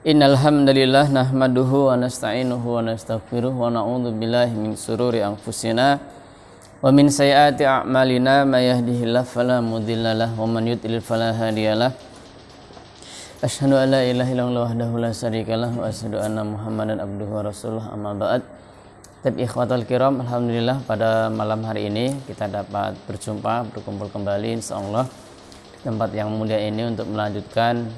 Innal hamdalillah nahmaduhu wa nasta'inuhu wa nastaghfiruh wa na'udzu billahi min shururi anfusina wa min sayyiati a'malina may yahdihillahu fala mudhillalah wa man yudlil fala hadiyalah. Asyhadu an la ilaha illallah wahdahu la syarikalah wa asyhadu anna Muhammadan abduhu wa rasuluh, amma ba'd. Ikhwatal kiram, alhamdulillah pada malam hari ini kita dapat berkumpul kembali insyaallah di tempat yang mulia ini untuk melanjutkan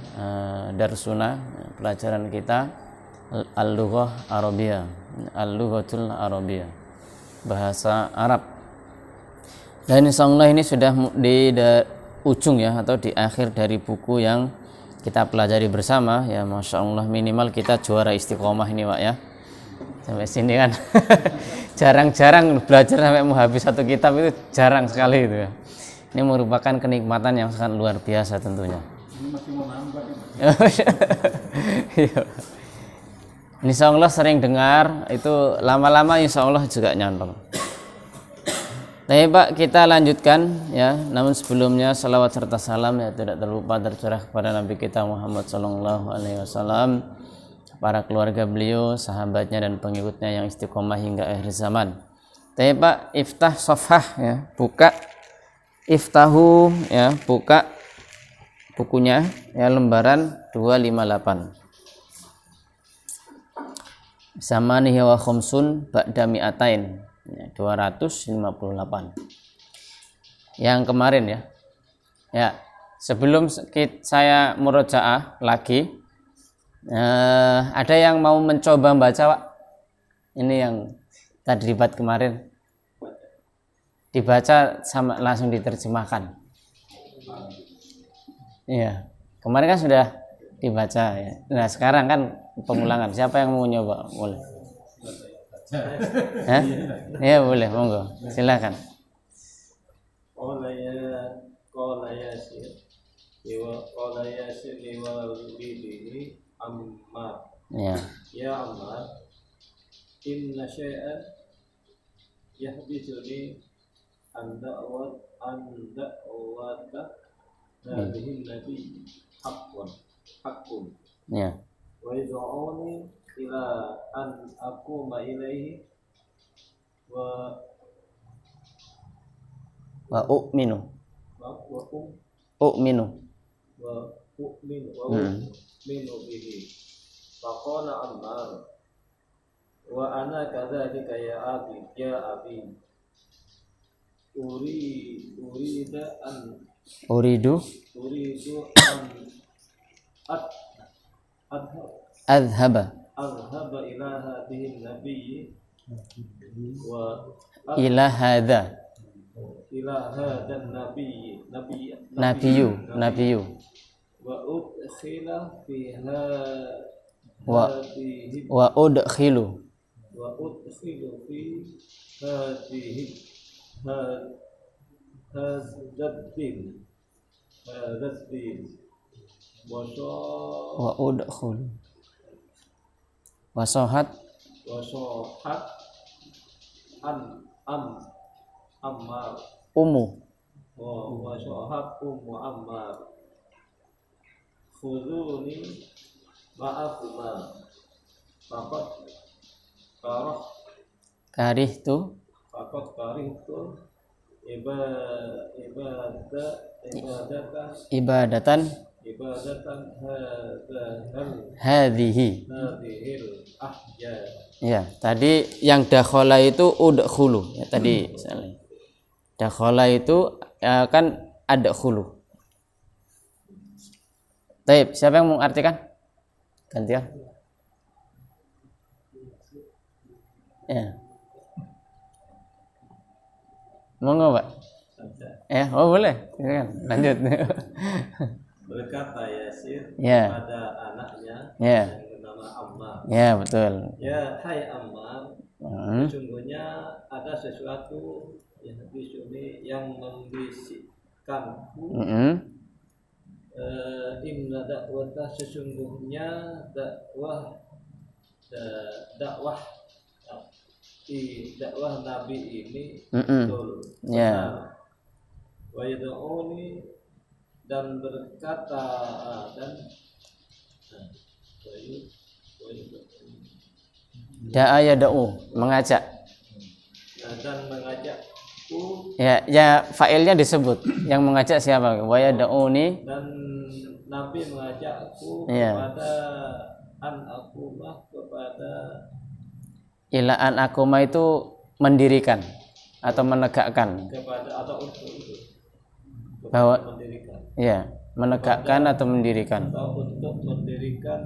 darsuna, pelajaran kita al-lughah Arabiyah, al-lughatul Arabiyah, bahasa Arab. Dan insyaallah ini sudah di ujung ya, atau di akhir dari buku yang kita pelajari bersama ya. Masya Allah, minimal kita juara istiqomah ini Pak ya, sampai sini kan. Jarang-jarang belajar sampai mau habis satu kitab, itu jarang sekali itu ya. Ini merupakan kenikmatan yang sangat luar biasa tentunya. Ini masih mau nambah ya. Insya Allah sering dengar, itu lama-lama insya Allah juga nyantol. Nah Pak, kita lanjutkan ya. Namun sebelumnya salawat serta salam ya tidak terlupa tercurah kepada Nabi kita Muhammad SAW, para keluarga beliau, sahabatnya dan pengikutnya yang istiqomah hingga akhir zaman. Tapi Pak, iftah safhah ya, buka iftahu ya, buka bukunya ya, lembaran 258. Zamanihi wa khumsun ba'da mi'atain ya, 258. Yang kemarin ya. Ya, sebelum saya murojaah lagi, ada yang mau mencoba baca Pak? Ini yang tadi debat kemarin dibaca sama langsung diterjemahkan. Iya, kemarin kan sudah dibaca ya. Nah sekarang kan pengulangan. Siapa yang mau nyoba? Boleh. Hah? Iya boleh, monggo. Silakan. Qala Yasir liwalidihi Ammar. Ya Ammar, inna syai'an yahdithuni an da'wata hadhihi nabi haqqun. Ya. Wa yad'uni ila an aquma ilaihi wa u'minu bihi. Faqala Ammar, wa ana kadzalika ya abi uridu an adhaba ila hadhihi nabiyyi wa ila hadha nabiyyu wa udkhila fi wa udkhilu fi hadhihi hadzadin wa udkhulu wasohat Ammar wasohat Ammar khuduni ma'akuma faqad karihtu ibadatan hadhihi ahja. Ya, tadi yang dakhala itu udkhulu ya, tadi misalnya. Dakhala itu kan adkhulu. Baik, siapa yang mengartikan? Gantian. Ya. Monggo, Pak. Ya, boleh. Silakan. Lanjut. Berkata Yasir pada anaknya yang bernama Ammar. Ya, betul. Ya, hai Ammar, sesungguhnya ada sesuatu yang membisikkanku. Inna dakwata, sesungguhnya dakwah Nabi ini betul. Wa yad'uni, dan berkata dan Da'a yad'u, mengajak. Dan mengajakku, Ya fa'ilnya disebut. Yang mengajak siapa? Wa yad'uni. dan Nabi mengajakku Iya. kepada an-akumah, kepada Ila an akuma itu mendirikan atau menegakkan. kepada atau untuk Bahwa mendirikan ya, menegakkan atau mendirikan. atau untuk mendirikan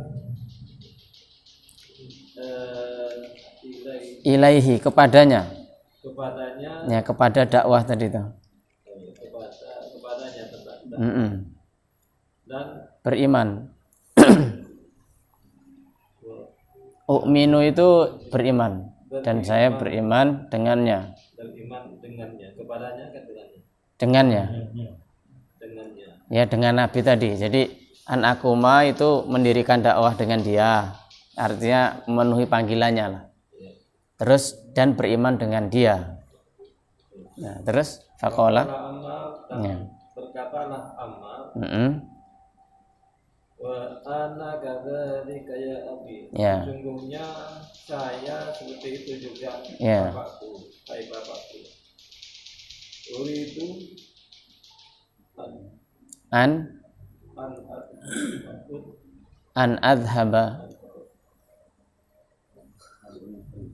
Ilaihi, kepadanya. kepadanya, Ya, kepada dakwah tadi itu. kepadanya tentang dan Beriman. U'minu itu beriman, dan saya beriman dengannya. beriman dengannya, kepadanya kan Dengannya. dengannya. Ya, dengan Nabi tadi. Jadi an akuma itu mendirikan dakwah dengan dia. Artinya memenuhi panggilannya lah. Terus dan beriman dengan dia. Nah, terus faqala. Ya. Berkatalah Ammar, Mm-mm. wa ana kadzalika ya abi. Ya. Sesungguhnya saya seperti itu juga, Ya. bapakku, hai bapakku. Uridu An adhaba.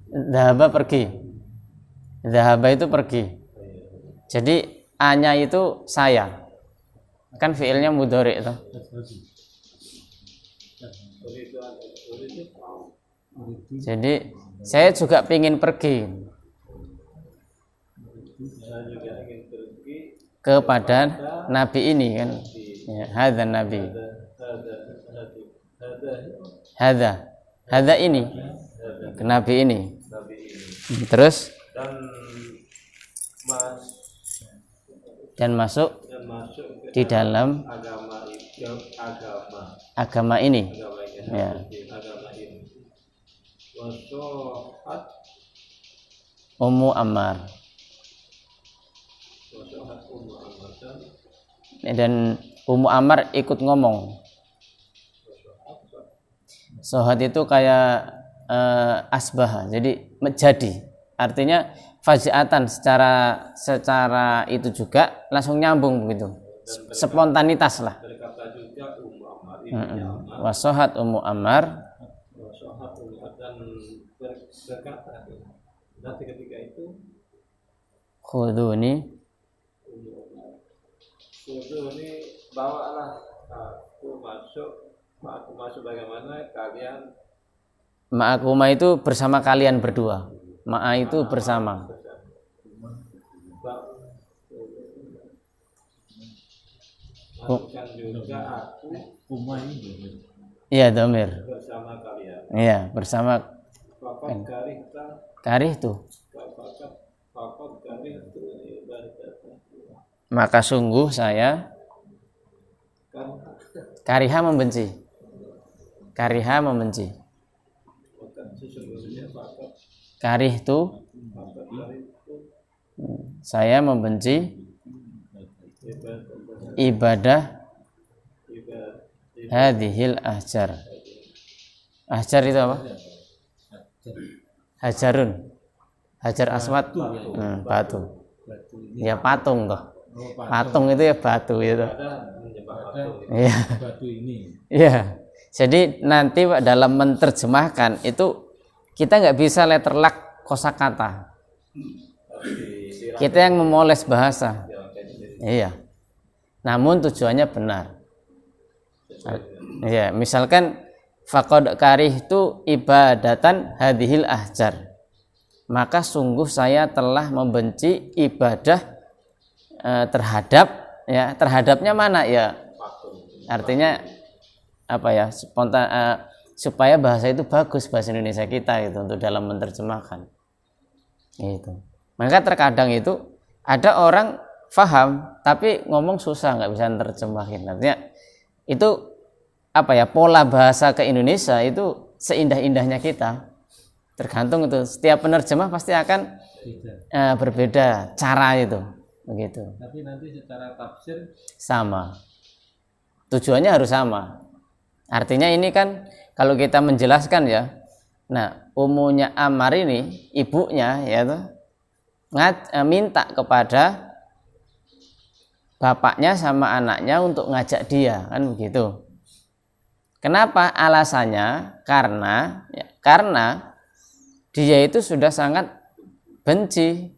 Dhahaba pergi. Dhahaba itu pergi. Jadi A-nya itu saya. Kan fiilnya mudhari itu. Jadi saya juga ingin pergi kepada Nabi ini kan. Ya, hadzal Nabi. Hadza ini. Ke Nabi ini. Terus dan masuk di dalam agama ini. Ya. Ummu Ammar. Dan Ummu Ammar ikut ngomong. Sohat itu kayak asbah, jadi menjadi. Artinya fajiatan secara itu juga langsung nyambung begitu. Spontanitas lah. Wasohat Ummu Ammar. Dan ketika itu Khuduni bawalah aku masuk bagaimana kalian. Ma'akuma itu bersama kalian berdua. Ma'a itu bersama. Masukkan juga aku Iya, dhamir. bersama kalian. Iya, bersama Fakat karih tuh. ibadah. Maka sungguh saya kariha membenci. Kariha membenci. Karih itu saya membenci ibadah hadhil ahjar. Ahjar itu apa? Hajarun. Hajar aswad. Batu. Ya patung toh. Patung itu ya batu itu. Iya. Batu ini. Iya. Jadi nanti Pak dalam menerjemahkan itu kita nggak bisa letter luck kosakata. Kita yang memoles bahasa. Iya. Namun tujuannya benar. Ya, misalkan faqad karihtu ibadatan hadhil ahjar. Maka sungguh saya telah membenci ibadah terhadapnya mana ya? Artinya apa ya? Spontan supaya bahasa itu bagus, bahasa Indonesia kita gitu untuk dalam menerjemahkan. Gitu. Maka terkadang itu ada orang faham tapi ngomong susah, nggak bisa menerjemahin. Artinya itu apa ya, pola bahasa ke Indonesia itu seindah-indahnya kita. Tergantung itu, setiap penerjemah pasti akan berbeda cara itu, begitu. Tapi nanti secara tafsir sama, tujuannya harus sama. Artinya ini kan kalau kita menjelaskan ya, nah Ummunya Ammar ini, ibunya ya tuh, minta kepada bapaknya sama anaknya untuk ngajak dia, kan begitu. Kenapa? Alasannya karena dia itu sudah sangat benci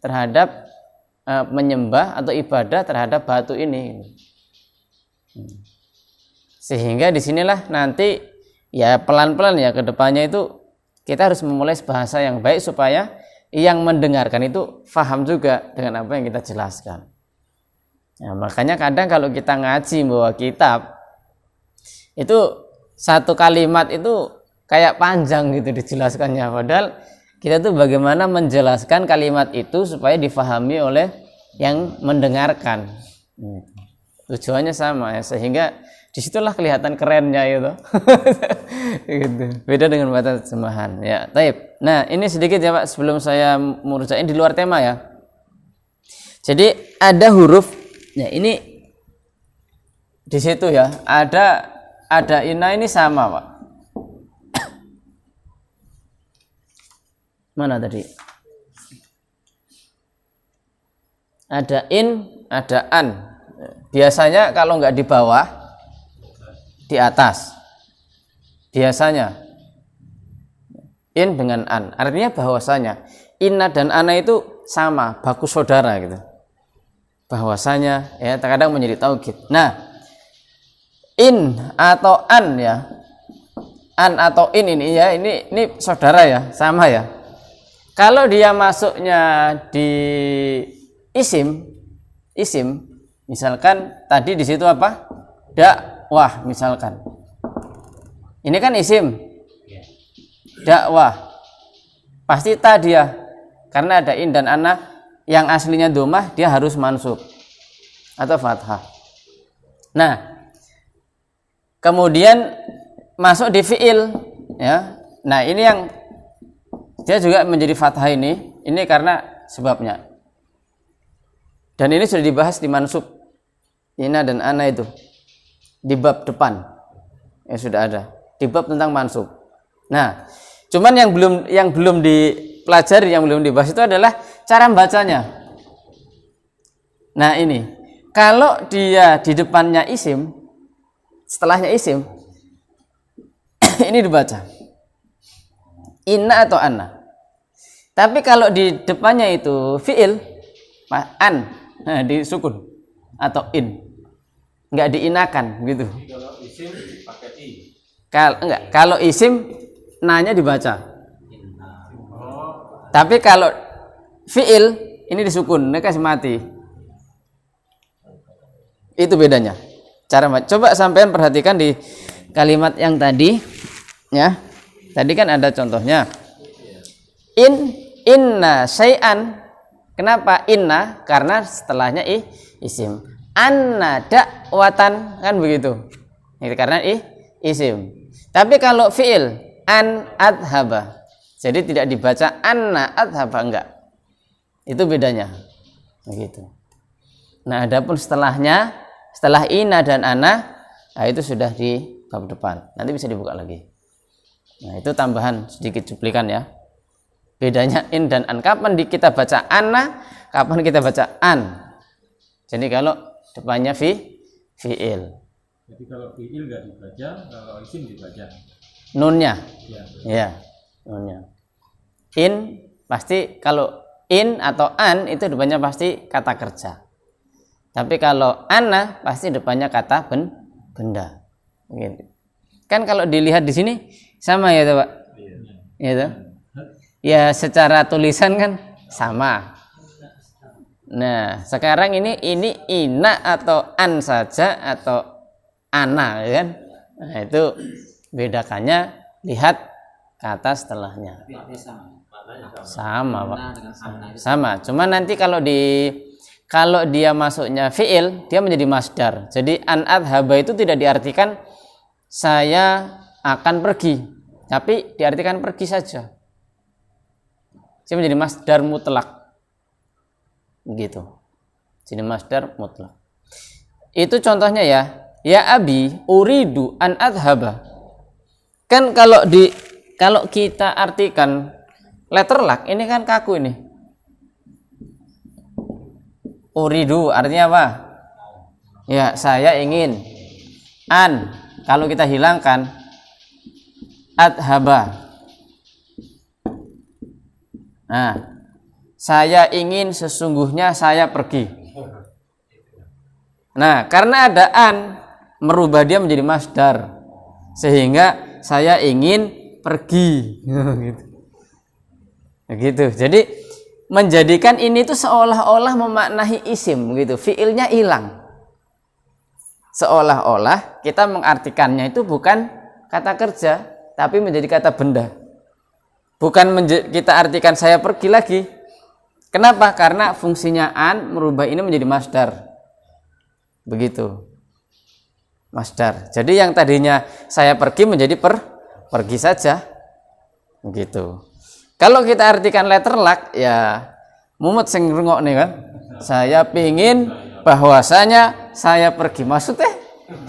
terhadap menyembah atau ibadah terhadap batu ini. Sehingga disinilah nanti ya pelan-pelan ya ke depannya itu kita harus memulai bahasa yang baik supaya yang mendengarkan itu paham juga dengan apa yang kita jelaskan. Nah, makanya kadang kalau kita ngaji bawa kitab itu satu kalimat itu kayak panjang gitu dijelaskannya, padahal kita tuh bagaimana menjelaskan kalimat itu supaya difahami oleh yang mendengarkan. Tujuannya sama ya, sehingga disitulah kelihatan kerennya itu. Gitu. Beda dengan bahasa terjemahan ya. Taib. Nah ini sedikit ya Pak sebelum saya murojaah di luar tema ya. Jadi ada huruf ya, ini di situ ya, ada inna ini sama Pak. Mana tadi? Ada in, ada an. Biasanya kalau nggak di bawah, di atas. Biasanya in dengan an, artinya bahwasanya inna dan ana itu sama, baku saudara gitu. Bahwasanya ya terkadang menjadi taukid. Nah, in atau an ya, an atau in ini ya, ini saudara ya, sama ya. Kalau dia masuknya di isim, misalkan tadi di situ apa? Dakwah misalkan. Ini kan isim. Dakwah. Pasti ta dia. Karena ada in dan ana yang aslinya domah dia harus mansub atau fathah. Nah, kemudian masuk di fiil ya. Nah, ini yang dia juga menjadi fathah ini karena sebabnya. Dan ini sudah dibahas di mansub. Inna dan ana itu di bab depan. Ya sudah ada. Di bab tentang mansub. Nah, cuman yang belum dipelajari, yang belum dibahas itu adalah cara membacanya. Nah, ini. Kalau dia di depannya isim, setelahnya isim, ini dibaca inna atau anna. Tapi kalau di depannya itu fiil an, nah disukun atau in, nggak diinakan gitu. Kalau isim pakai i. Kalau isim nanya dibaca. Tapi kalau fiil ini disukun, ini kasih mati. Itu bedanya. Cara coba sampean perhatikan di kalimat yang tadi ya. Tadi kan ada contohnya. Inna syai'an. Kenapa inna? Karena setelahnya isim. Anna dakwatan, kan begitu. Itu karena isim. Tapi kalau fi'il an adhaba, jadi tidak dibaca anna adhaba, enggak. Itu bedanya. Begitu. Nah, adapun setelahnya, setelah inna dan ana, nah itu sudah di bab depan. Nanti bisa dibuka lagi. Nah, itu tambahan sedikit cuplikan ya. Bedanya in dan an. Kapan kita baca anna, kapan kita baca an. Jadi kalau depannya fi'il. Jadi kalau fi'il enggak dibaca, kalau isim dibaca. Nunnya. Ya. Ya, nunnya. In pasti kalau in atau an itu depannya pasti kata kerja. Tapi kalau anna pasti depannya kata benda. Gitu. Kan kalau dilihat di sini sama ya, Pak? Iya. Ya, ya secara tulisan kan sama. Nah, sekarang ini ina atau an saja atau ana kan? Nah, itu bedakannya lihat kata setelahnya. Sama, Pak. Sama. Cuma nanti kalau dia masuknya fi'il, dia menjadi masdar. Jadi an adhaba itu tidak diartikan saya akan pergi, tapi diartikan pergi saja. Dia menjadi masdar mutlak. Gitu. Jadi masdar mutlak. Itu contohnya ya. Ya abi uridu an adhaba. Kan kalau di kalau kita artikan letter luck, ini kan kaku ini. Uridu artinya apa? Ya, saya ingin. An, kalau kita hilangkan adhaba. Nah, saya ingin, sesungguhnya saya pergi. Nah, karena ada an, merubah dia menjadi masdar, sehingga saya ingin pergi. Gitu. Jadi menjadikan ini tuh seolah-olah memaknai isim gitu, fiilnya hilang. Seolah-olah kita mengartikannya itu bukan kata kerja, tapi menjadi kata benda. Bukan kita artikan saya pergi lagi. Kenapa? Karena fungsinya an merubah ini menjadi masdar. Begitu. Masdar. Jadi yang tadinya saya pergi menjadi pergi saja. Begitu. Kalau kita artikan letter luck, ya mumet sing ngrungokne kan. Saya pingin bahwasanya saya pergi. Maksudnya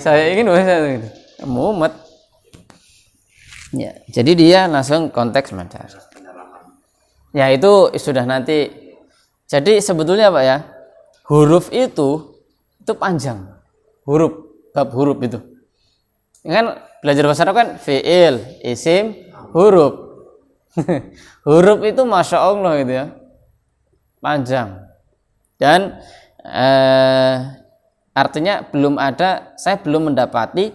saya ingin bahwasanya mumet. Ya, jadi dia langsung konteks masdar. Ya itu sudah nanti. Jadi sebetulnya Pak ya, huruf itu panjang. Bab huruf itu. Kan belajar bahasa Arab kan fiil, isim, huruf. Huruf itu Masya Allah gitu ya, panjang. Dan artinya saya belum mendapati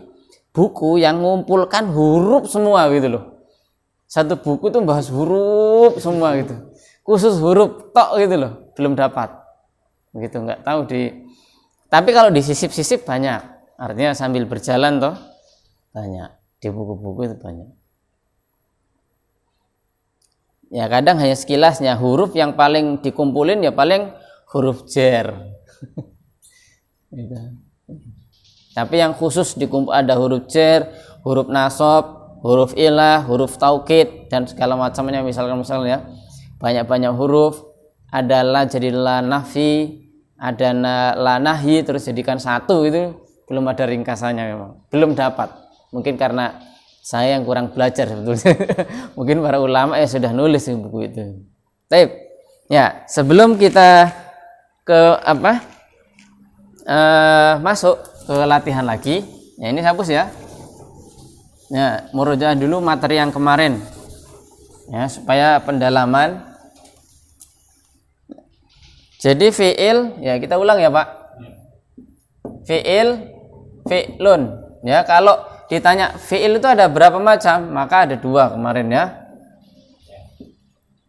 buku yang mengumpulkan huruf semua gitu loh. Satu buku tuh bahas huruf semua gitu, khusus huruf tok gitu loh, belum dapat. Gitu, nggak tahu tapi kalau disisip-sisip banyak. Artinya sambil berjalan toh banyak, di buku-buku itu banyak. Ya kadang hanya sekilasnya, huruf yang paling dikumpulin ya paling huruf jar. Gitu. Tapi yang khusus dikumpul ada huruf jar, huruf nasab, huruf ilah, huruf taukid dan segala macamnya. Misalnya banyak-banyak huruf, ada la jadi la nafi, ada la nahi terus jadikan satu, itu belum ada ringkasannya memang. Belum dapat. Mungkin karena saya yang kurang belajar sebetulnya. Mungkin para ulama sudah nulis di buku itu. Baik. Ya, sebelum kita ke masuk ke latihan lagi, ya ini hapus ya. Ya, murojaah dulu materi yang kemarin. Ya, supaya pendalaman. Jadi fiil, ya kita ulang ya, Pak. Fi'lun. Ya, kalau ditanya fi'il itu ada berapa macam, maka ada 2 kemarin ya.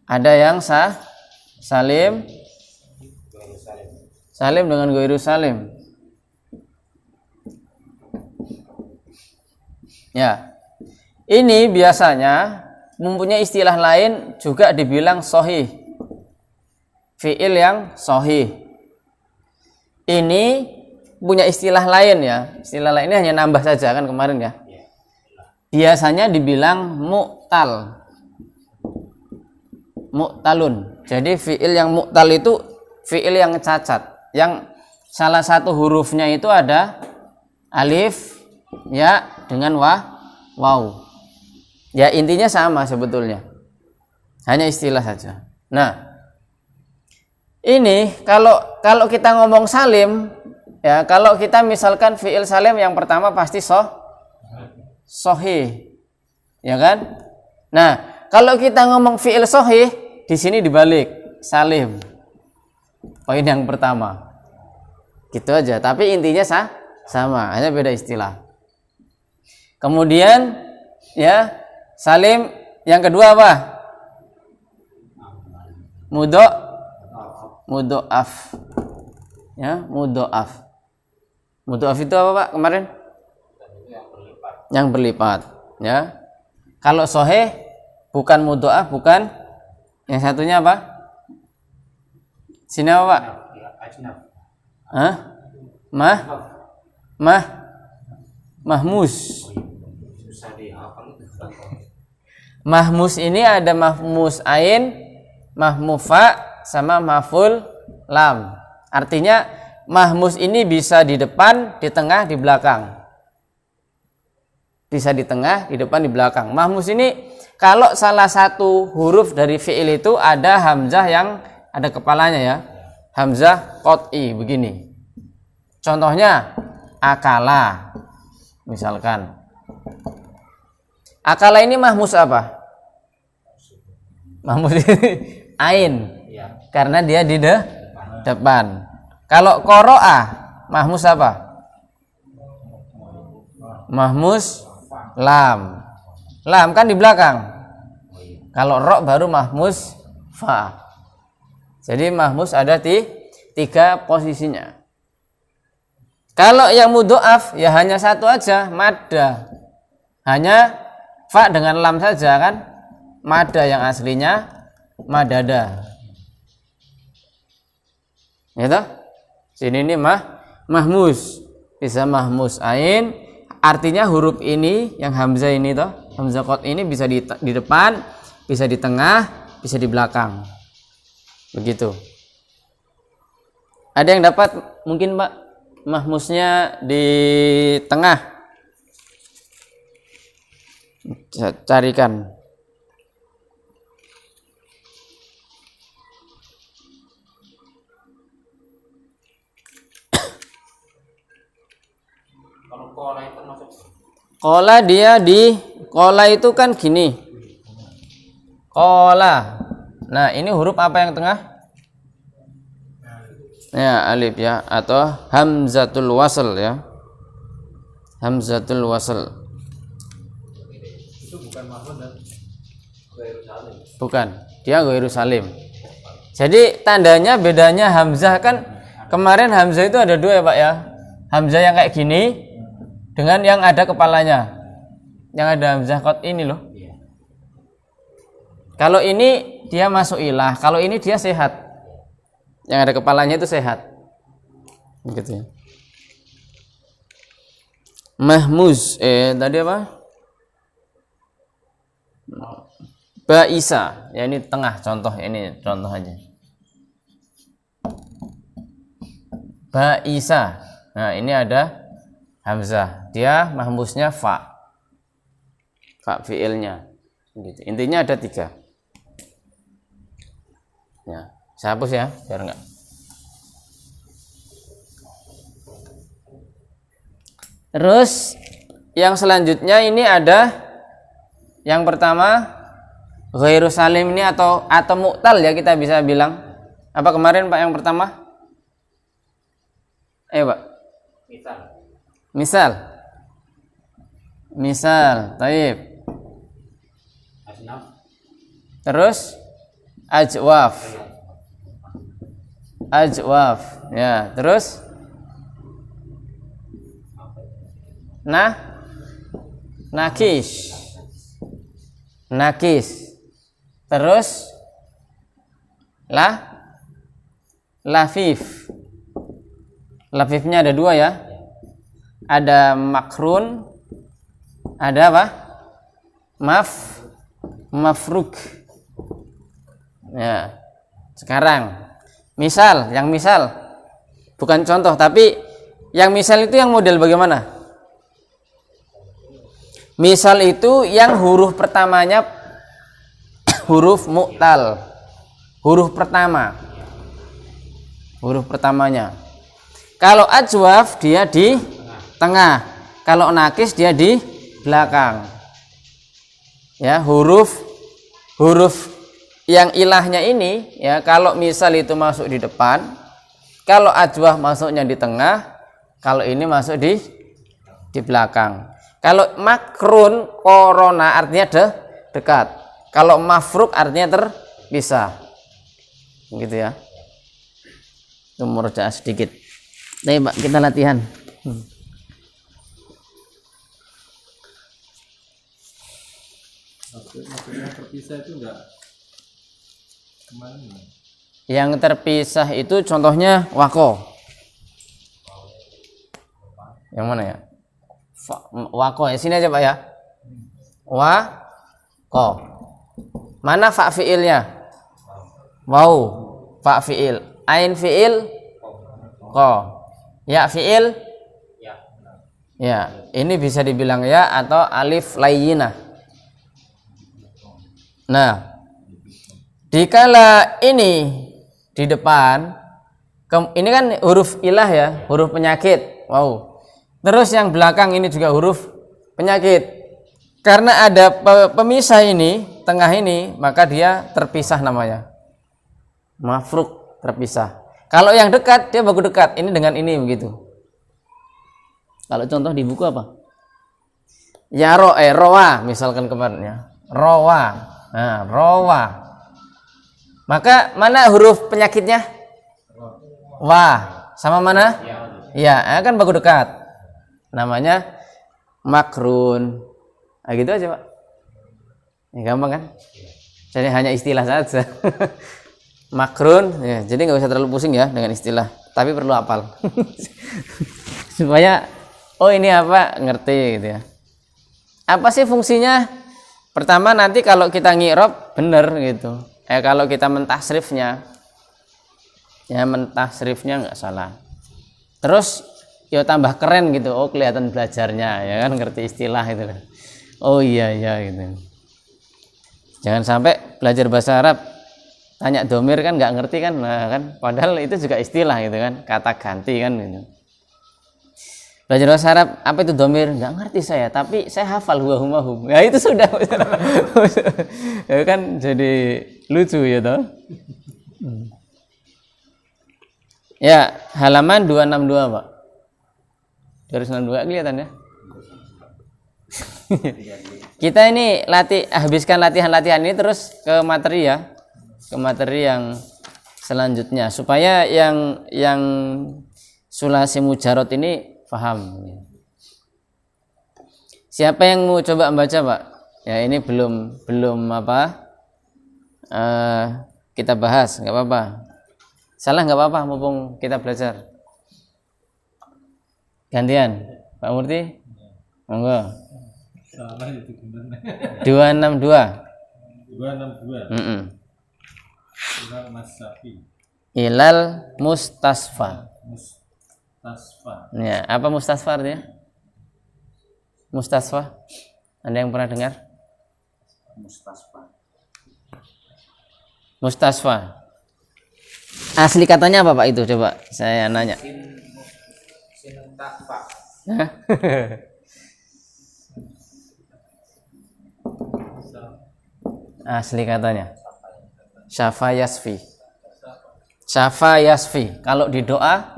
Ada yang salim dengan ghairu salim. Ya. Ini biasanya mempunyai istilah lain juga dibilang sahih. Fi'il yang sahih. Ini punya istilah lain ya. Istilah lain ini hanya nambah saja kan kemarin ya. Biasanya dibilang mu'talun. Jadi fi'il yang mu'tal itu fi'il yang cacat, yang salah satu hurufnya itu ada alif ya dengan waw. Ya intinya sama sebetulnya. Hanya istilah saja. Nah, ini kalau kita ngomong salim ya, kalau kita misalkan fi'il salim yang pertama pasti sahih. Ya kan? Nah, kalau kita ngomong fi'il sahih, di sini dibalik salim. Poin yang pertama. Gitu aja, tapi intinya sama, hanya beda istilah. Kemudian ya, salim yang kedua apa? Mudhoaf. Ya, mudhoaf. Mudhoaf itu apa, Pak, kemarin? Yang berlipat, ya. Kalau sahih bukan mudhoaf, bukan. Yang satunya apa? Sini apa, Pak? Hah? Mahmus. Mahmus ini ada mahmus ain, mahmufa, sama maful lam. Artinya mahmus ini bisa di depan, di tengah, di belakang. bisa di tengah, di depan, di belakang. Mahmus ini kalau salah satu huruf dari fi'il itu ada hamzah yang ada kepalanya ya. Hamzah qot'i begini. Contohnya akala. Misalkan. Akala ini mahmus apa? Mahmus ini ain. Karena dia di depan. Kalau qoro'a mahmus apa? Mahmus lam. Lam kan di belakang. Kalau ro baru mahmus fa. Jadi mahmus ada di 3 posisinya. Kalau yang mudhoaf ya hanya satu aja, madda. Hanya fa dengan lam saja kan. Madda yang aslinya madada. Ya toh? Sini ini mahmus. Bisa mahmus ain. Artinya huruf ini yang hamzah ini toh, hamzah qot ini bisa di depan, bisa di tengah, bisa di belakang. Begitu. Ada yang dapat mungkin Pak mahmusnya di tengah? Carikan. Kola dia di kola itu kan gini. Kola. Nah ini huruf apa yang tengah? Ya alif ya atau hamzatul wasl ya. Hamzatul wasl. Itu bukan mahmud dan ghairu salim. Bukan, dia ghairu salim. Jadi tandanya bedanya hamzah kan kemarin hamzah itu ada 2 ya Pak ya. Hamzah yang kayak gini dengan yang ada kepalanya, yang ada hamzah qot ini loh. Kalau ini dia masuk ilah, kalau ini dia sehat. Yang ada kepalanya itu sehat. Gitu ya. Mahmuz, tadi apa? Baisa, ya ini tengah contoh, ini contoh aja. Baisa. Nah, ini ada hamzah, dia mahmusnya fa fiilnya gitu. Intinya ada 3 ya, saya hapus ya biar enggak. Terus yang selanjutnya ini ada yang pertama ghairu salim ini atau mu'tal ya, kita bisa bilang apa kemarin Pak yang pertama? Pak Misal, taib. Terus ajwaf, ya. Terus nakis. Terus lafif. Lafifnya ada 2 ya. Ada makrun, ada apa? Mafruk. Ya. Sekarang yang misal bukan contoh tapi yang misal itu yang model bagaimana? Misal itu yang huruf pertamanya huruf mu'tal. Huruf pertamanya. Kalau ajwaf dia di tengah. Kalau nakis dia di belakang. Ya, huruf yang ilahnya ini ya, kalau misal itu masuk di depan, kalau ajwaf masuknya di tengah, kalau ini masuk di belakang. Kalau makrun korona artinya dekat. Kalau mafruk artinya terpisah. Gitu ya. Itu murojaah sedikit. Nih Pak, kita latihan. Maksudnya terpisah itu enggak kemana? Yang terpisah itu contohnya wako. Yang mana ya? Wako ya, sini aja Pak ya. Wako. Mana fa fiilnya? Wow, fa fiil. Ain fiil ko. Ya fiil? Ya, ini bisa dibilang ya atau alif layyinah. Nah, dikala ini di depan, ini kan huruf ilah ya, huruf penyakit. Wow. Terus yang belakang ini juga huruf penyakit. Karena ada pemisah ini, tengah ini, maka dia terpisah namanya. Mafruk, terpisah. Kalau yang dekat, dia bagus dekat. Ini dengan ini begitu. Kalau contoh di buku apa? Ya rowa, misalkan kemarinnya. Rowa. Nah, rowa. Maka mana huruf penyakitnya? Wah. Sama mana? Ya, kan bagus dekat. Namanya makrun. Nah, gitu aja, Pak. Ya, gampang kan? Jadi hanya istilah saja. Makrun, ya, jadi nggak usah terlalu pusing ya dengan istilah. Tapi perlu hafal. Supaya ini apa ngerti gitu ya. Apa sih fungsinya? Pertama nanti kalau kita ngi'rab bener gitu. Kalau kita mentasrifnya, ya mentasrifnya nggak salah. Terus ya tambah keren gitu. Oh kelihatan belajarnya, ya kan ngerti istilah itu. Oh iya gitu. Jangan sampai belajar bahasa Arab tanya domir kan nggak ngerti kan, nah, kan padahal itu juga istilah gitu kan, kata ganti kan gitu. Belajar bahasa Arab apa itu domir nggak ngerti saya, tapi saya hafal huwa huma hum. Ya itu sudah. Ya kan jadi lucu ya toh. Ya halaman 262 Pak. 262 kelihatan ya. Kita ini habiskan latihan-latihan ini terus ke materi ya, ke materi yang selanjutnya supaya yang sulasi mujarot ini paham. Siapa yang mau coba membaca Pak? Ya ini belum apa kita bahas, nggak apa-apa. Salah nggak apa-apa, mumpung kita belajar. Gantian, Pak Murti, monggo. Salah itu gimana? 262. 262. Ilal Massafi. Ilal mustasfa. Mustasfa. Ya, apa mustasfa artinya? Mustasfa. Anda yang pernah dengar? Mustasfa. Asli katanya apa Pak itu? Coba saya nanya. Asli katanya syafa yasfi. Syafa yasfi. Kalau di doa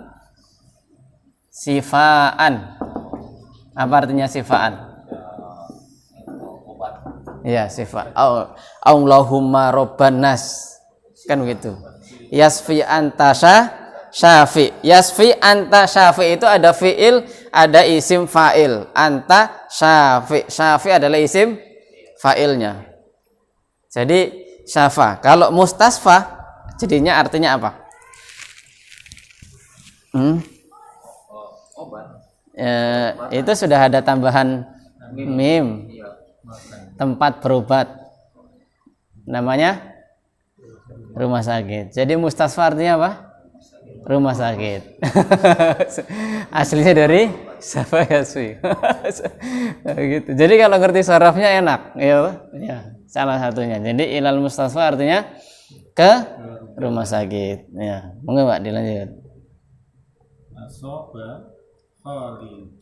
sifaan. Apa artinya sifaan? Ya, sifa. Allahumma robban nas. Kan begitu. Yasfi anta syafi. Yasfi anta syafi itu ada fiil, ada isim fa'il. Anta syafi. Syafi adalah isim fa'ilnya. Jadi syafa. Kalau mustasfa jadinya artinya apa? Itu sudah ada tambahan mim. Tempat berobat. Namanya rumah sakit. Jadi mustasfa artinya apa? Rumah sakit. Aslinya dari syafa yasfi. Gitu. Jadi kalau ngerti sarafnya enak, ya. Salah satunya. Jadi ilal mustasfa artinya ke rumah sakit. Ya, monggo Pak dilanjut. Asoba Khalid.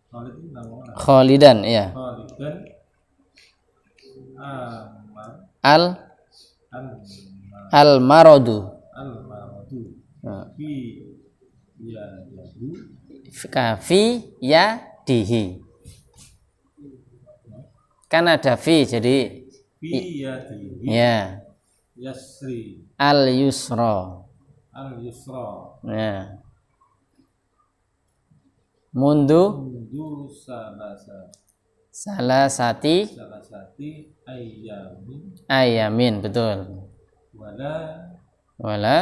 Khalid itu nama orang. Khalidan, ya. Khalidan al maradu. Al maradu. Fi yadihi. Kan ada fi jadi ya. Yasri. Al yusra. Ya. Mundu salasati ayamin, betul. Wala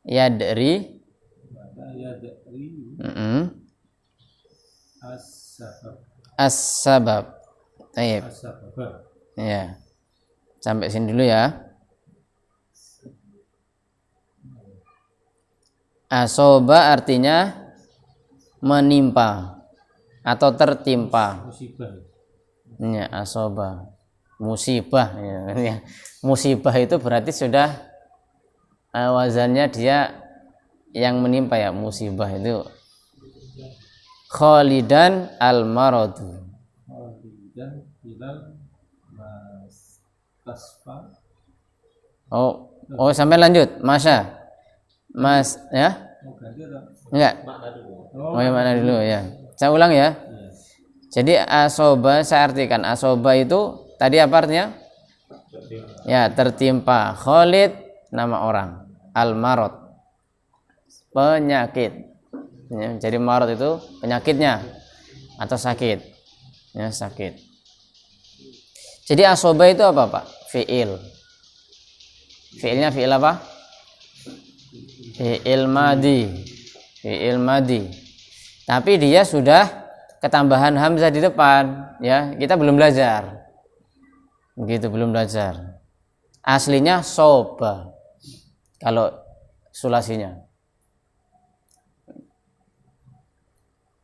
yadri as-sabab. Baik. Ya. Sampai sini dulu ya. Asoba artinya menimpa atau tertimpa. Musibah. Ya, asoba. Musibah ya. Musibah itu berarti sudah wazannya dia yang menimpa ya, musibah itu. Khalidan al-maradu. Khalidan bilal mas tasfa. Oh, sampai lanjut, Masya. Mas ya? Enggak. Oh, ya mana dulu ya. Saya ulang ya. Jadi asoba, saya artikan asoba itu tadi apa artinya? Ya, tertimpa. Khalid nama orang. Al-marad penyakit. Ya, jadi marad itu penyakitnya atau sakit. Ya, sakit. Jadi asoba itu apa, Pak? Fi'il. Fi'ilnya fi'il apa? Fi'il madi. Fi'il madi. Tapi dia sudah ketambahan hamzah di depan, ya. Kita belum belajar. Begitu, belum belajar. Aslinya soba. Kalau sulasinya.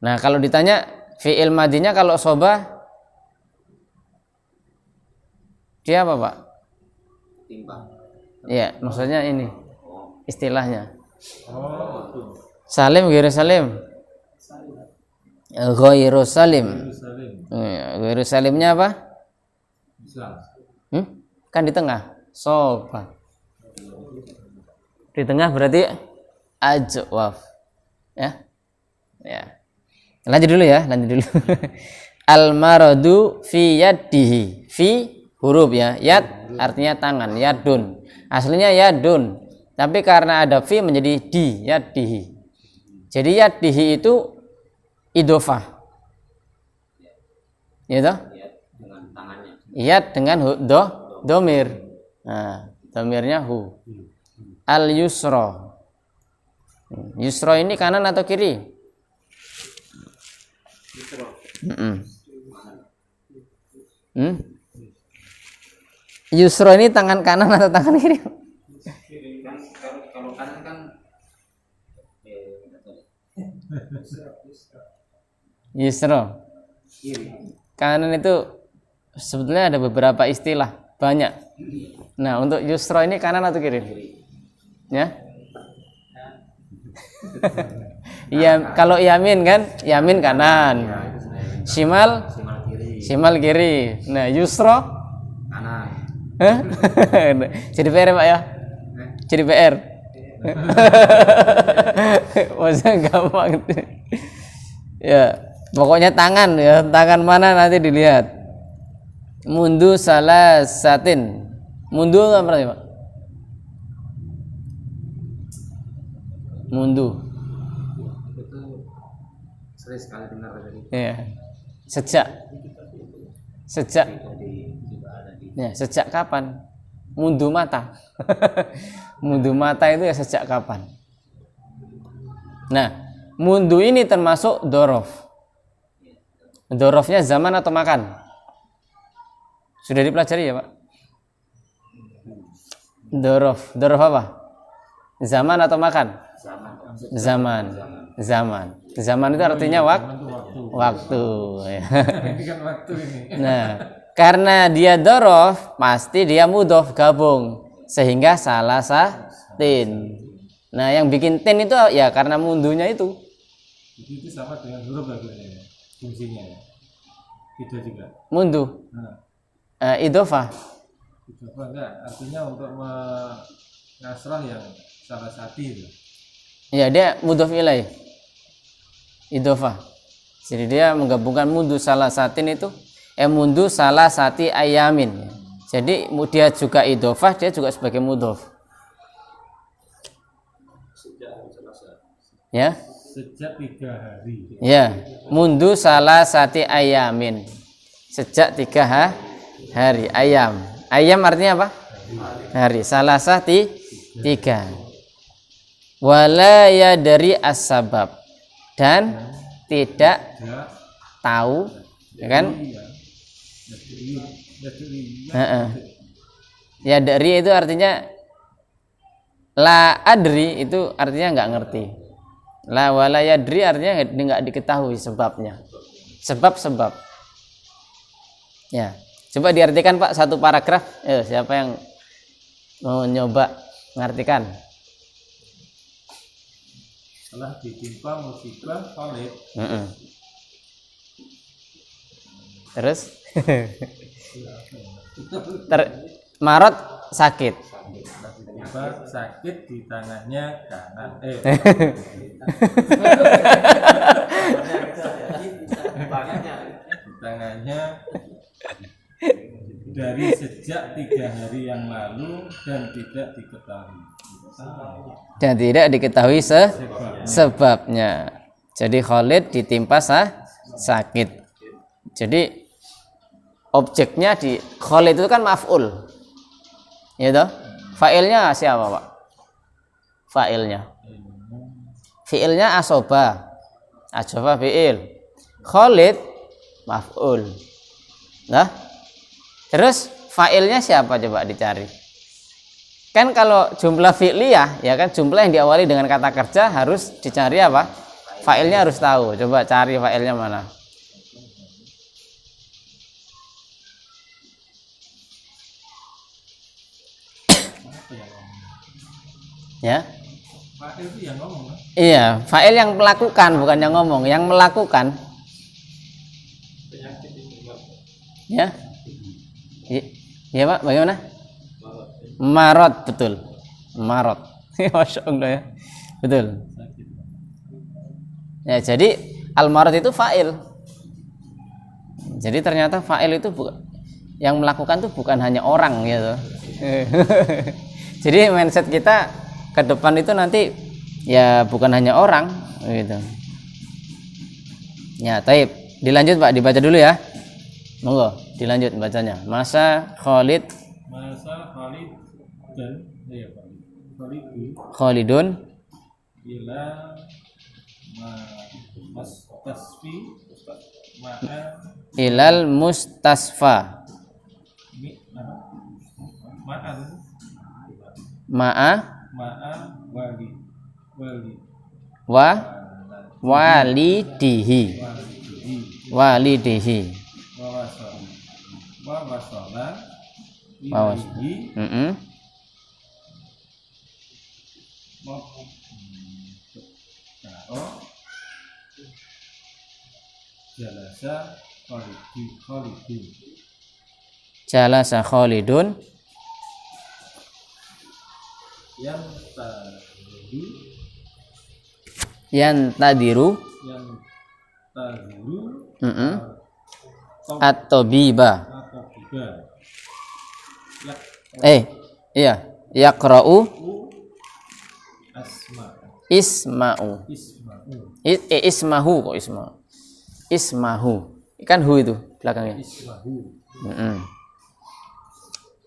Nah, kalau ditanya fi'il madinya kalau soba dia apa, Pak? Timpa. Iya, maksudnya ini istilahnya. Salim ghairu salim. Ghairu salim. Ghairu salimnya apa? Kan di tengah. Soba. Di tengah berarti ajwaf. Ya. Ya. Lanjut dulu ya, lanjut dulu. Al-maradu fi yadihi. Fi huruf ya. Yad artinya tangan, yadun. Aslinya yadun. Tapi karena ada fi menjadi di, yadihi. Jadi yadihi itu idofah. Ya toh? Dengan tangannya. Yad dengan domir. Nah, domirnya hu. Al-yusra. Yusra ini kanan atau kiri? Yusra ini tangan kanan atau tangan kiri? Kan kalau kanan kan Yusra. kiri. Kanan itu sebetulnya ada beberapa istilah, banyak. Nah, untuk yusra ini kanan atau kiri? Ya. Iya, kalau yamin kan, yamin kanan. Shimal kiri. Shimal kiri. Nah, yusra Kanan. Hah? Jadi PR ya, Pak ya? Jadi PR. Masa gampang. Ya, pokoknya tangan ya, tangan mana nanti dilihat. Mundu salah satin. Mundu apa ya, Pak? Mundu. Itu sering sekali dengar tadi. Ya. Sejak ya, sejak kapan? Mundu mata. Mundu mata itu ya sejak kapan? Nah, mundu ini termasuk dorof. Dorofnya zaman atau makan? Sudah dipelajari ya, Pak? Dorof apa? Zaman atau makan? Zaman itu artinya waktu. Nah, karena dia dorof, pasti dia mudhof gabung, sehingga salah satin. Nah, yang bikin tin itu ya karena mundunya itu. Itu sama dengan huruf lagunya, fungsinya ya. Itu juga. Mundu. Idofah. Idofah enggak, artinya untuk mengasrah yang salah sati itu. Ya, dia mudhof ilaih. Idofah. Jadi dia menggabungkan mundu salah satin itu. Mundu salah sati ayamin. Jadi dia juga idofah, dia juga sebagai mudhof. Ya. Sejak 3 hari. Ya, mundu salah sati ayamin. Sejak 3 hari. Ayam. Ayam artinya apa? Hari. Salah sati 3. Wala ya dari as-sabab. Dan tidak tahu, ya kan? Ya dari itu artinya la adri, itu artinya nggak ngerti. La wala yadri artinya enggak diketahui sebabnya. Sebab-sebab. Ya. Coba diartikan Pak satu paragraf. Siapa yang mau nyoba mengartikan? Setelah ditimpa musibah Khalid. Terus marot sakit. Tiba sakit di tangannya kanan. Di tangannya dari sejak 3 hari yang lalu dan tidak diketahui. Dan tidak diketahui sebabnya. Jadi Khalid ditimpa sakit. Jadi objeknya di Khalid itu kan maf'ul. Ya toh? Fa'ilnya siapa, Pak? Fa'ilnya. Fi'ilnya asoba. Asoba fi'il. Khalid maf'ul. Nah, terus fa'ilnya siapa coba dicari? Kan kalau jumlah fi'liyah, ya kan jumlah yang diawali dengan kata kerja harus dicari apa? Fa'ilnya harus tahu. Coba cari fa'ilnya mana? Ya. Fa'il itu yang ngomong kan? Iya, fa'il yang melakukan bukan yang ngomong, yang melakukan. Ya. Iya Pak, bagaimana? Marot, betul. Marot. Masya Allah ya. Betul. Ya, jadi al-marot itu fa'il. Jadi ternyata fa'il itu yang melakukan itu bukan hanya orang gitu. Jadi mindset kita ke depan itu nanti ya bukan hanya orang gitu. Ya, taib. Dilanjut Pak, dibaca dulu ya. Monggo, dilanjut bacanya. Masa Khalid dan Khalidun ila mustasfi ilal mustasfa ma'a walidihi wa wasala jalasa Khalidun yantadiru at-tabiba iya yaqra'u isma'u ismahu kok ismahu kan hu itu belakangnya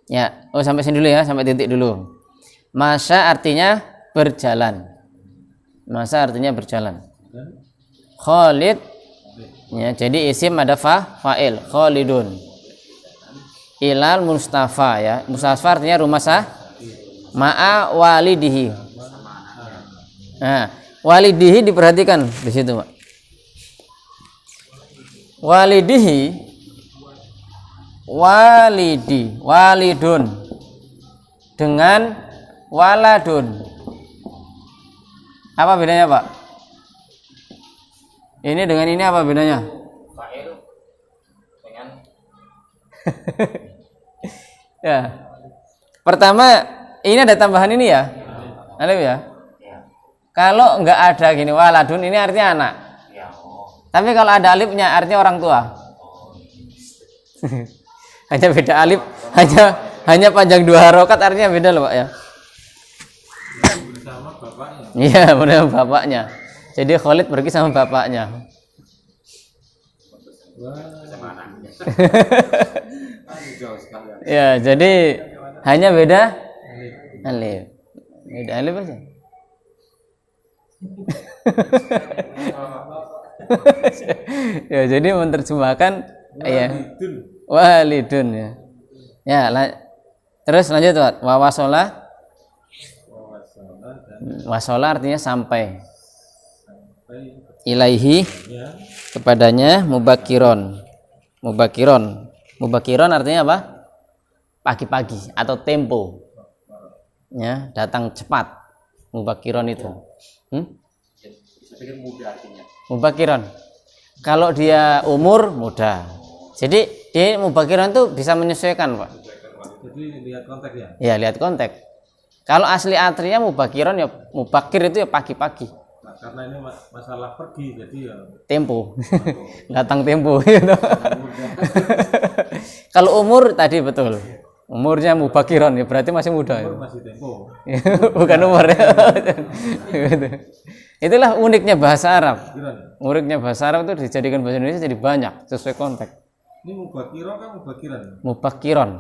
ya. Sampai sini dulu ya, sampai titik dulu. Masa artinya berjalan. Masa artinya berjalan. Khalid ya, jadi isim ada fa'il Khalidun ilal mustafa ya. Mustafa artinya rumah ma'a walidihi. Nah, walidihi diperhatikan di situ, Pak. Walidihi walidun dengan waladun. Apa bedanya, Pak? Ini dengan ini apa bedanya? Fa'il dengan ya. Pertama, ini ada tambahan ini ya. Alif ya. Kalau enggak ada gini waladun, ini artinya anak. Tapi kalau ada alifnya artinya orang tua. Hanya beda alif, hanya panjang 2 harokat, artinya beda loh Pak ya. Bersama bapaknya. Iya, bersama bapaknya. Jadi Khalid pergi sama bapaknya. Ya, jadi hanya beda alif. Beda alif aja. Ya, jadi menerjemahkan ya walidun ya. Ya, terus lanjut Pak. Wasola artinya sampai. ilaihi ya kepadanya mubakiron. Mubakiron artinya apa? Pagi-pagi atau tempo. Ya, datang cepat. Mubakiron itu. Saya pikir muda artinya. Mubakiron. Kalau dia umur muda. Jadi dia mubakiron itu bisa menyesuaikan, Pak. jadi lihat konteks ya. Ya, lihat konteks. Kalau asli artinya mubakiron ya mubakir itu ya pagi-pagi. Nah, karena ini masalah pergi jadi ya Tempo. Datang tempo gitu. Kalau umur tadi betul. Umurnya mubakiron ya berarti masih muda ya. masih tempo. Bukan umur ya. Gitu. Itulah uniknya bahasa Arab. Gimana? Uniknya bahasa Arab itu dijadikan bahasa Indonesia jadi banyak sesuai konteks. Ini mubakiro kan mubakiran. Mubakiron.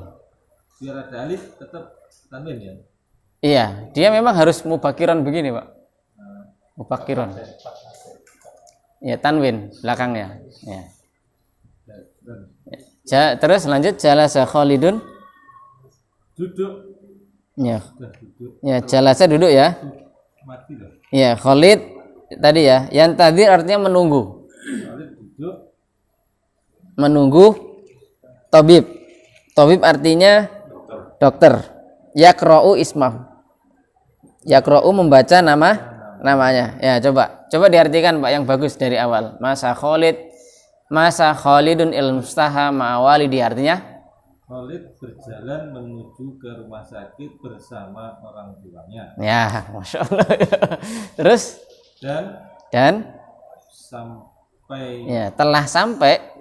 Biar ada alif tetap tanwin ya. Iya, dia memang harus mubakiron begini, Pak. Mubakiron. Ya, tanwin belakangnya. Ya. Terus lanjut jalasa Khalidun. Duduk. Ya. Sudah duduk. Ya, jalasa duduk ya. Mati loh. Ya, Khalid tadi ya. Yang tadi artinya menunggu. Alif duduk. Menunggu tabib. Tabib artinya dokter. Yaqra'u ismah. Yaqra'u membaca namanya. Ya, coba diartikan Pak yang bagus dari awal. Masa Khalidun ilmustaha ma'awalidi artinya Khalid berjalan menuju ke rumah sakit bersama orang tuanya. ya, Masya Allah. Terus dan sampai ya, telah sampai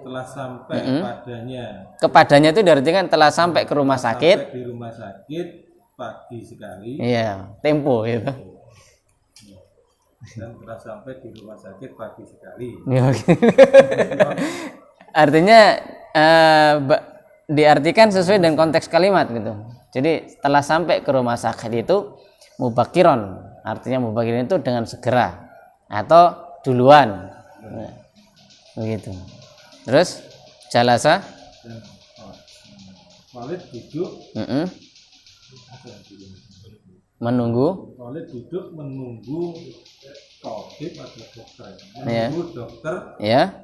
padanya. kepadanya itu diartikan telah sampai ke rumah sakit. Sampai di rumah sakit pagi sekali. Iya, tempo gitu. Dan telah sampai di rumah sakit pagi sekali. Ya, oke. Artinya diartikan sesuai dengan konteks kalimat gitu. Jadi setelah sampai ke rumah sakit itu mubakiron, artinya mubakiron itu dengan segera atau duluan. Nah, begitu. Terus jalasa Dan Khalid duduk menunggu. Khalid duduk menunggu tabib atau dokter. Ya. Menunggu dokter Ya.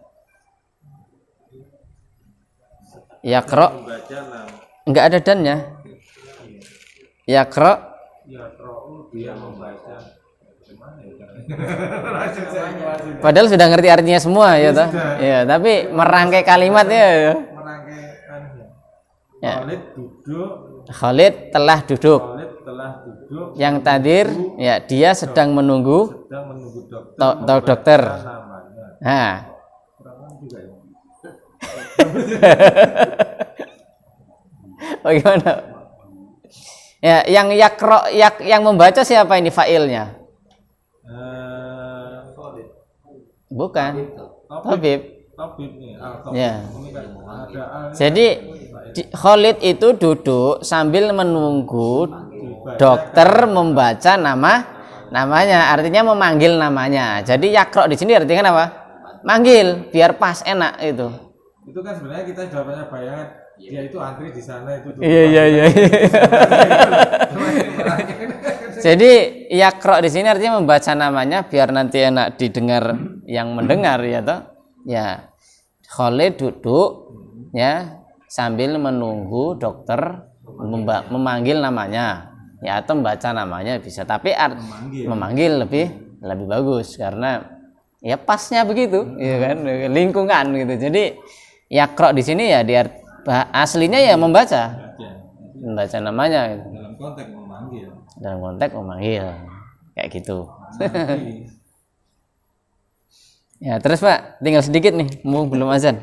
Yaqra membaca nama. enggak ada dannya. Yaqra Ya, dia membaca. Gimana ya? padahal sudah ngerti artinya semua ya toh. Ya, tapi merangkai kalimatnya ya. Merangkaikannya. Ya. Khalid duduk. Khalid telah duduk. Khalid telah duduk. Yang tadir ya dia sedang menunggu dokter. Namanya. Nah, Kurang juga ya. bagaimana? Ya, yang yang membaca siapa ini failnya? Khalid. Bukan. Tabib. Tabib nih. Ya. Ini kan ada Jadi Khalid itu duduk sambil menunggu dokter membaca namanya, artinya memanggil namanya. Jadi yakro di sini artinya apa? Manggil, biar pas enak itu. itu kan sebenarnya kita sudah banyak bayangan dia itu antri di sana itu. Iya. Jadi yakro di sini artinya membaca namanya biar nanti enak didengar yang mendengar ya toh. Ya. Khalid duduk ya sambil menunggu dokter memanggil namanya. Ya atau membaca namanya bisa, tapi memanggil lebih bagus karena ya pasnya begitu, ya kan, lingkungan gitu. Jadi yakro di sini ya aslinya ya membaca namanya gitu. Dalam konteks memanggil kayak gitu. Ya terus Pak, tinggal sedikit nih, belum azan.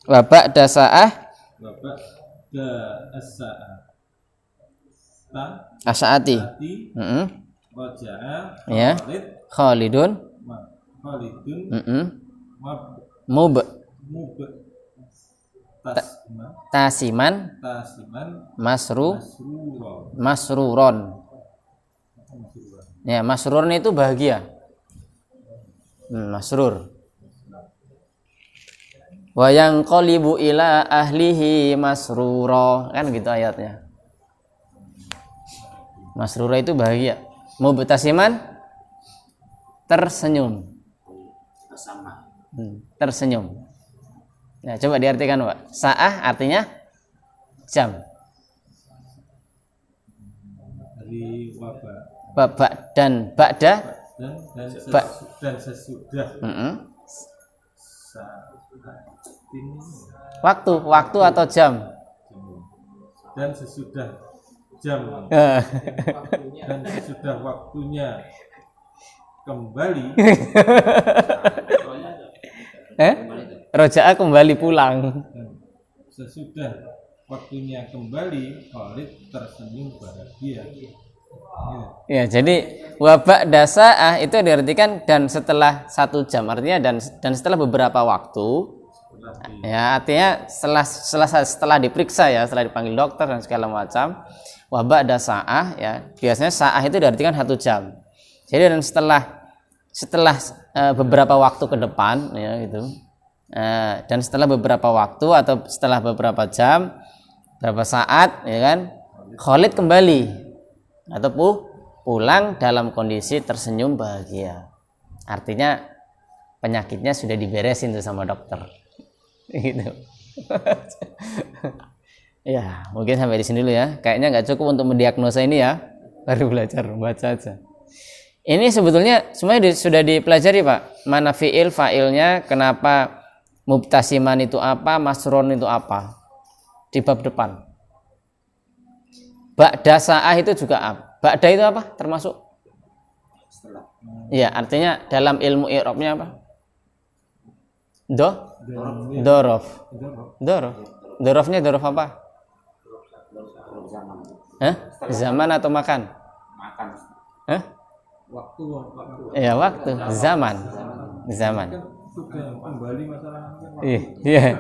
Bapak dasaah asaati. Ya. Khalidun. Tasiman. Masruron. Ya, masruron itu bahagia. Masrur. Wa yanqalibu ila ahlihi masrura, kan gitu ayatnya. Masrura itu bahagia. Mubtasiman tersenyum. Bersama. Tersenyum. Nah, coba diartikan, Pak. Sa'ah artinya jam. Dari wabak Babak dan ba'da dan sesudah saat ini waktu atau jam. Dan sesudah jam dan sesudah waktunya kembali Roja'a kembali pulang. sesudah waktunya kembali Khalid tersenyum bahagia. Ya, jadi wabak dasa'ah itu diartikan dan setelah 1 jam, artinya dan setelah beberapa waktu. Ya, artinya setelah diperiksa ya, setelah dipanggil dokter dan segala macam. Wabak dasa'ah ya, biasanya sa'ah itu diartikan 1 jam. Jadi dan setelah beberapa waktu ke depan ya gitu. Dan setelah beberapa waktu atau setelah beberapa jam, beberapa saat ya kan, Khalid kembali atau pulang dalam kondisi tersenyum bahagia. Artinya penyakitnya sudah diberesin tuh sama dokter. Gitu. Ya, mungkin sampai di sini dulu ya. Kayaknya nggak cukup untuk mendiagnosa ini ya. Baru belajar baca aja. Ini sebetulnya semuanya sudah dipelajari, Pak. Mana fiil, fa'ilnya, kenapa mubtasiman itu apa, masron itu apa. Di bab depan. Ba'da sa'ah itu juga apa? Ba'da itu apa? Termasuk? Setelah. Iya, artinya dalam ilmu i'rabnya apa? Dorof. Dorofnya dorof apa? Zaman atau makan? Makan. Waktu. Iya, waktu. Zaman. Sudah kembali masalah. Iya.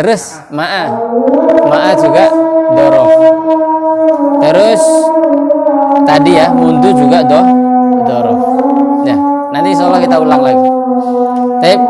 Terus ma'a juga dorof. Terus tadi ya mundu juga dorof. Ya, nanti insyaallah kita ulang lagi. Baik.